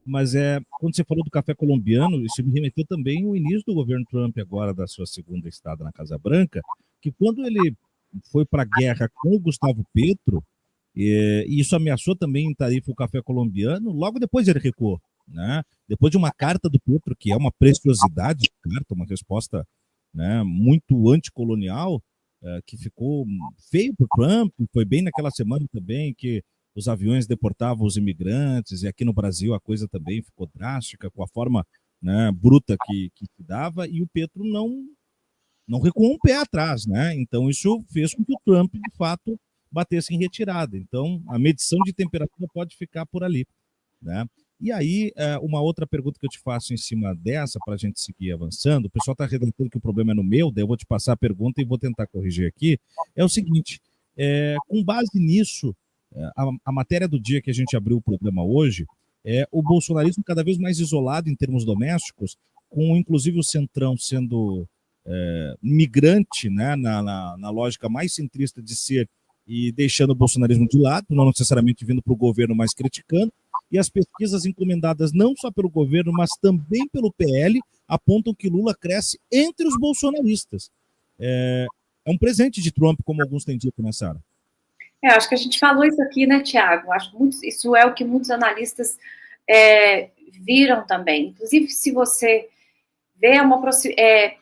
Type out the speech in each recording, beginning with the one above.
Mas quando você falou do café colombiano, isso me remeteu também ao início do governo Trump, agora da sua segunda estada na Casa Branca, que quando ele foi para a guerra com o Gustavo Petro, e isso ameaçou também em tarifa o café colombiano, logo depois ele recuou, né? Depois de uma carta do Petro, que é uma preciosidade de carta, uma resposta, né, muito anticolonial, que ficou feio para o Trump, foi bem naquela semana também que os aviões deportavam os imigrantes, e aqui no Brasil a coisa também ficou drástica, com a forma, né, bruta que se dava, e o Petro não recuou um pé atrás, né? Então isso fez com que o Trump, de fato, batesse em retirada. Então a medição de temperatura pode ficar por ali, né? E aí, uma outra pergunta que eu te faço em cima dessa, para a gente seguir avançando, o pessoal está relatando que o problema é no meu, daí eu vou te passar a pergunta e vou tentar corrigir aqui, é o seguinte, com base nisso, a matéria do dia que a gente abriu o programa hoje é o bolsonarismo cada vez mais isolado em termos domésticos, com inclusive o Centrão sendo migrante, né, na lógica mais centrista de ser, e deixando o bolsonarismo de lado, não necessariamente vindo para o governo, mas criticando, e as pesquisas encomendadas não só pelo governo, mas também pelo PL, apontam que Lula cresce entre os bolsonaristas. É um presente de Trump, como alguns têm dito, né, Sara? Acho que a gente falou isso aqui, né, Tiago? Acho que isso é o que muitos analistas viram também. Inclusive, se você vê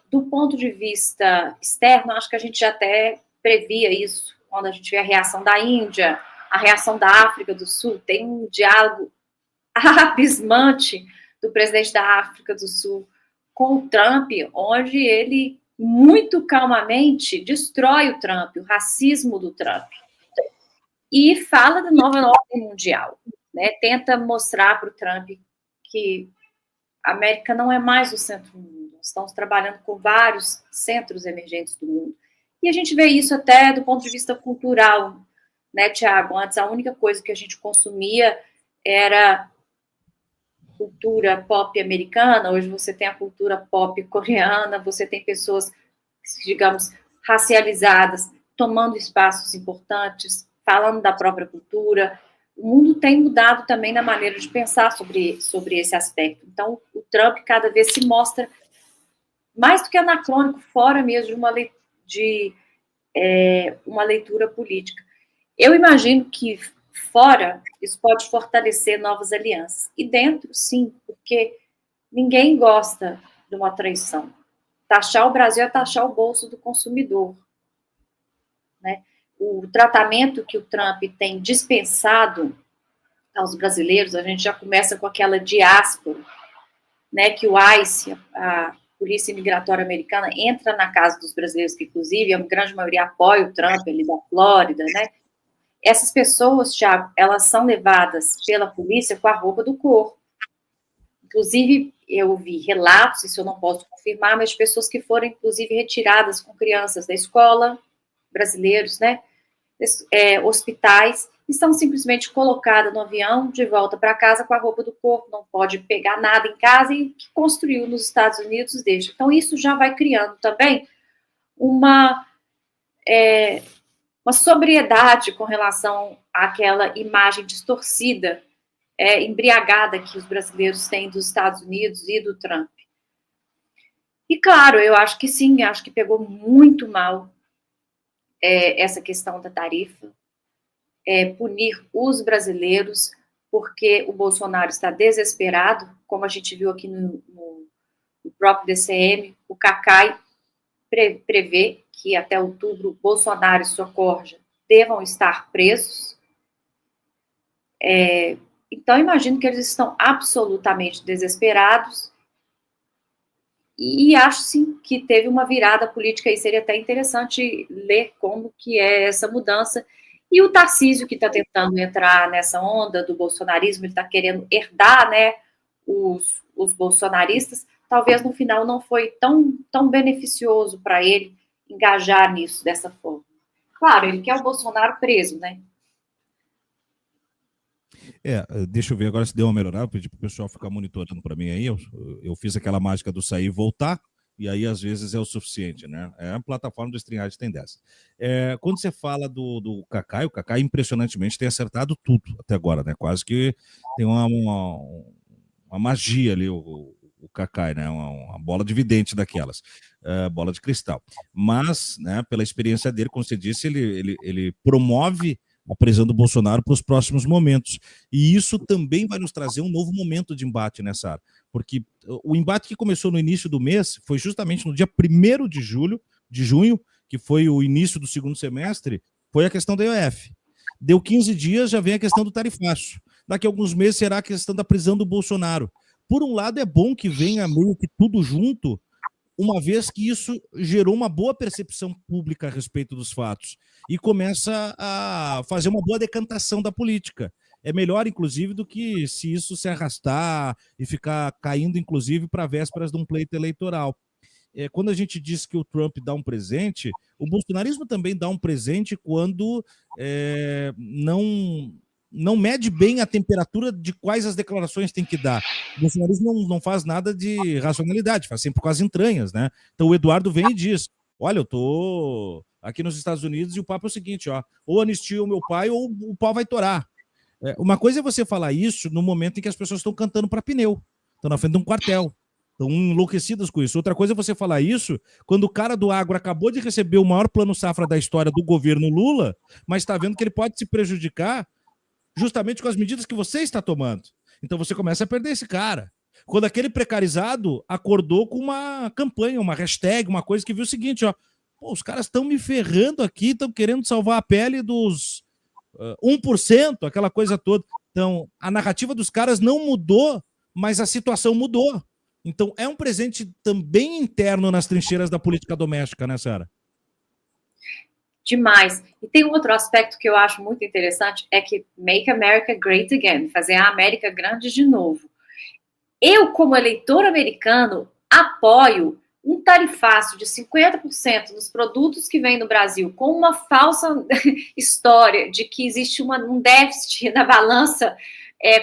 do ponto de vista externo, acho que a gente já até previa isso, quando a gente vê a reação da Índia, a reação da África do Sul, tem um diálogo abismante do presidente da África do Sul com o Trump, onde ele muito calmamente destrói o Trump, o racismo do Trump, e fala da nova ordem mundial, né? Tenta mostrar para o Trump que a América não é mais o centro do mundo, nós estamos trabalhando com vários centros emergentes do mundo. E a gente vê isso até do ponto de vista cultural, né, Tiago? Antes, a única coisa que a gente consumia era cultura pop americana, hoje você tem a cultura pop coreana, você tem pessoas, digamos, racializadas, tomando espaços importantes, falando da própria cultura. O mundo tem mudado também na maneira de pensar sobre esse aspecto. Então, o Trump cada vez se mostra mais do que anacrônico, fora mesmo de uma leitura política. Eu imagino que fora isso pode fortalecer novas alianças. E dentro, sim, porque ninguém gosta de uma traição. Taxar o Brasil é taxar o bolso do consumidor, né? O tratamento que o Trump tem dispensado aos brasileiros, a gente já começa com aquela diáspora, né, que o ICE, a Polícia Imigratória Americana, entra na casa dos brasileiros, que inclusive a grande maioria apoia o Trump, ele da Flórida, né? Essas pessoas, Thiago, elas são levadas pela polícia com a roupa do corpo. Inclusive, eu vi relatos, isso eu não posso confirmar, mas de pessoas que foram, inclusive, retiradas com crianças da escola, brasileiros, né? Hospitais, e são simplesmente colocadas no avião, de volta para casa com a roupa do corpo, não pode pegar nada em casa, e que construiu nos Estados Unidos deixa. Então, isso já vai criando também uma sobriedade com relação àquela imagem distorcida, embriagada que os brasileiros têm dos Estados Unidos e do Trump. E, claro, eu acho que sim, acho que pegou muito mal essa questão da tarifa, punir os brasileiros, porque o Bolsonaro está desesperado, como a gente viu aqui no próprio DCM, o Cacai prevê que até outubro Bolsonaro e sua corja devam estar presos. Então, imagino que eles estão absolutamente desesperados, e acho, sim, que teve uma virada política, e seria até interessante ler como que é essa mudança. E o Tarcísio, que está tentando entrar nessa onda do bolsonarismo, ele está querendo herdar, né, os bolsonaristas, talvez no final não foi tão beneficioso para ele engajar nisso dessa forma. Claro, ele quer o Bolsonaro preso, né? Deixa eu ver agora se deu uma melhorada, pedi para o pessoal ficar monitorando para mim aí. Eu fiz aquela mágica do sair e voltar, e aí às vezes é o suficiente, né? A plataforma do StreamYard tem dessa. Quando você fala do Cacai, o Cacai impressionantemente tem acertado tudo até agora, né? Quase que tem uma magia ali, o Kaká, né? Uma bola de vidente daquelas, bola de cristal. Mas, né, pela experiência dele, como você disse, ele promove a prisão do Bolsonaro para os próximos momentos. E isso também vai nos trazer um novo momento de embate nessa área. Porque o embate que começou no início do mês foi justamente no dia 1º de junho, que foi o início do segundo semestre, foi a questão da IOF. Deu 15 dias, já vem a questão do tarifaço. Daqui a alguns meses será a questão da prisão do Bolsonaro. Por um lado, é bom que venha meio que tudo junto, uma vez que isso gerou uma boa percepção pública a respeito dos fatos e começa a fazer uma boa decantação da política. É melhor, inclusive, do que se isso se arrastar e ficar caindo, inclusive, para vésperas de um pleito eleitoral. Quando a gente diz que o Trump dá um presente, o bolsonarismo também dá um presente quando não mede bem a temperatura de quais as declarações tem que dar. O bolsonarismo não faz nada de racionalidade, faz sempre com as entranhas, né? Então o Eduardo vem e diz, olha, eu tô aqui nos Estados Unidos e o papo é o seguinte, ó, ou anistia o meu pai ou o pau vai torar. Uma coisa é você falar isso no momento em que as pessoas estão cantando para pneu, estão na frente de um quartel, estão enlouquecidas com isso. Outra coisa é você falar isso quando o cara do agro acabou de receber o maior plano safra da história do governo Lula, mas está vendo que ele pode se prejudicar justamente com as medidas que você está tomando. Então você começa a perder esse cara. Quando aquele precarizado acordou com uma campanha, uma hashtag, uma coisa que viu o seguinte, ó, pô, os caras estão me ferrando aqui, estão querendo salvar a pele dos 1%, aquela coisa toda. Então, a narrativa dos caras não mudou, mas a situação mudou. Então, é um presente também interno nas trincheiras da política doméstica, né, Sara? Demais. E tem um outro aspecto que eu acho muito interessante, é que Make America Great Again, fazer a América grande de novo. Eu, como eleitor americano, apoio um tarifaço de 50% nos produtos que vêm do Brasil, com uma falsa história de que existe um déficit na balança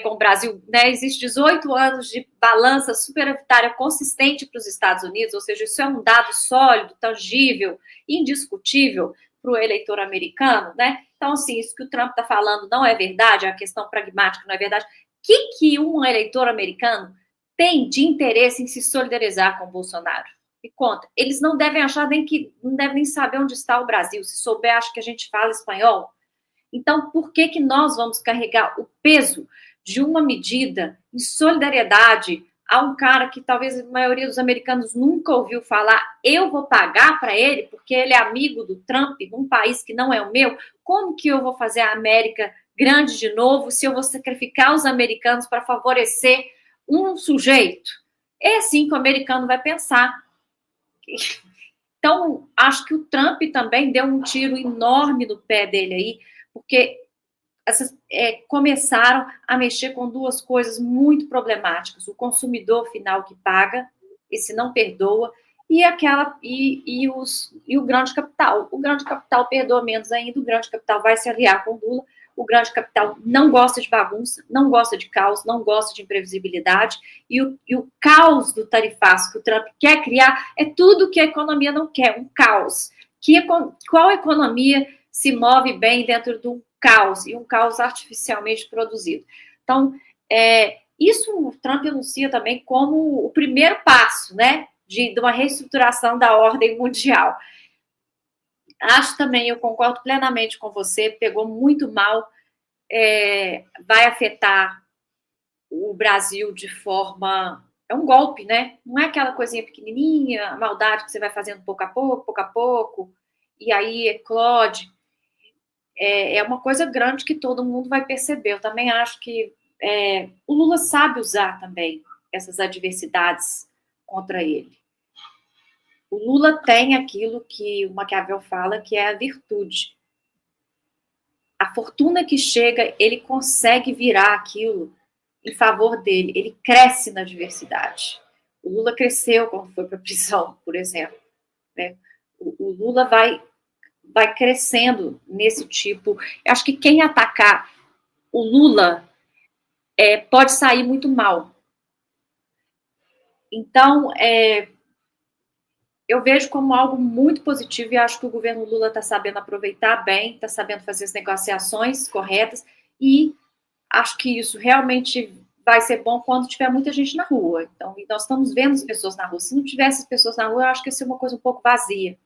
com o Brasil, né? Existe 18 anos de balança superavitária consistente para os Estados Unidos, ou seja, isso é um dado sólido, tangível, indiscutível para o eleitor americano, né? Então, assim, isso que o Trump está falando não é verdade, a questão pragmática não é verdade. O que um eleitor americano tem de interesse em se solidarizar com o Bolsonaro? Me conta. Eles não devem achar não devem nem saber onde está o Brasil. Se souber, acho que a gente fala espanhol. Então, por que nós vamos carregar o peso de uma medida em solidariedade a um cara que talvez a maioria dos americanos nunca ouviu falar? Eu vou pagar para ele porque ele é amigo do Trump num país que não é o meu? Como que eu vou fazer a América grande de novo se eu vou sacrificar os americanos para favorecer um sujeito? É assim que o americano vai pensar. Então, acho que o Trump também deu um tiro enorme no pé dele aí, porque começaram a mexer com duas coisas muito problemáticas: o consumidor final que paga, esse não perdoa, e o grande capital. O grande capital perdoa menos ainda, o grande capital vai se aliar com o Lula. O grande capital não gosta de bagunça, não gosta de caos, não gosta de imprevisibilidade, e o caos do tarifaço que o Trump quer criar é tudo que a economia não quer, um caos. Qual economia se move bem dentro de um caos, e um caos artificialmente produzido? Então, isso o Trump anuncia também como o primeiro passo, né, de uma reestruturação da ordem mundial. Acho também, eu concordo plenamente com você, pegou muito mal, vai afetar o Brasil de forma... É um golpe, né? Não é aquela coisinha pequenininha, a maldade que você vai fazendo pouco a pouco, e aí eclode. É uma coisa grande que todo mundo vai perceber. Eu também acho que o Lula sabe usar também essas adversidades contra ele. O Lula tem aquilo que o Maquiavel fala, que é a virtude. A fortuna que chega, ele consegue virar aquilo em favor dele. Ele cresce na adversidade. O Lula cresceu quando foi para a prisão, por exemplo, né? O Lula vai crescendo nesse tipo. Eu acho que quem atacar o Lula pode sair muito mal. Então, eu vejo como algo muito positivo, e acho que o governo Lula está sabendo aproveitar bem, está sabendo fazer as negociações corretas, e acho que isso realmente vai ser bom quando tiver muita gente na rua. Então, nós estamos vendo as pessoas na rua. Se não tivesse as pessoas na rua, eu acho que ia ser uma coisa um pouco vazia.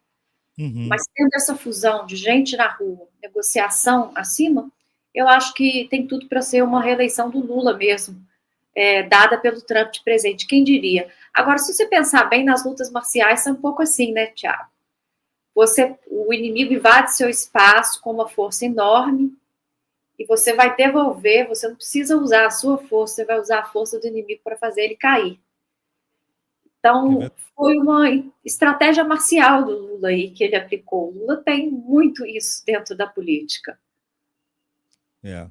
Mas tendo essa fusão de gente na rua, negociação acima, eu acho que tem tudo para ser uma reeleição do Lula mesmo, dada pelo Trump de presente. Quem diria? Agora, se você pensar bem, nas lutas marciais são um pouco assim, né, Thiago? O inimigo invade seu espaço com uma força enorme, e você vai devolver, você não precisa usar a sua força, você vai usar a força do inimigo para fazer ele cair. Então, foi uma estratégia marcial do Lula aí que ele aplicou. O Lula tem muito isso dentro da política.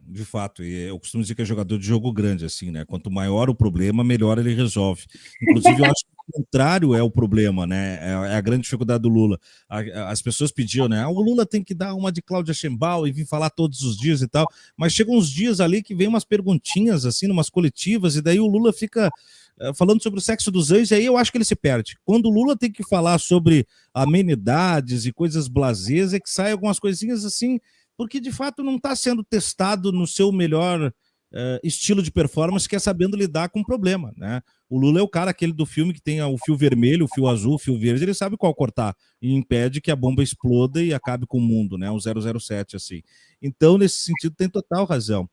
De fato, e eu costumo dizer que é jogador de jogo grande, assim, né? Quanto maior o problema, melhor ele resolve. Inclusive, eu acho que o contrário é o problema, né? É a grande dificuldade do Lula. As pessoas pediam, né? O Lula tem que dar uma de Cláudia Sheinbaum e vir falar todos os dias e tal, mas chegam uns dias ali que vem umas perguntinhas, assim, umas coletivas, e daí o Lula fica falando sobre o sexo dos anjos, e aí eu acho que ele se perde. Quando o Lula tem que falar sobre amenidades e coisas blasés, é que sai algumas coisinhas assim, porque de fato não está sendo testado no seu melhor estilo de performance, que é sabendo lidar com o problema, né? O Lula é o cara aquele do filme que tem o fio vermelho, o fio azul, o fio verde, ele sabe qual cortar e impede que a bomba exploda e acabe com o mundo, né? Um 007 assim. Então, nesse sentido, tem total razão.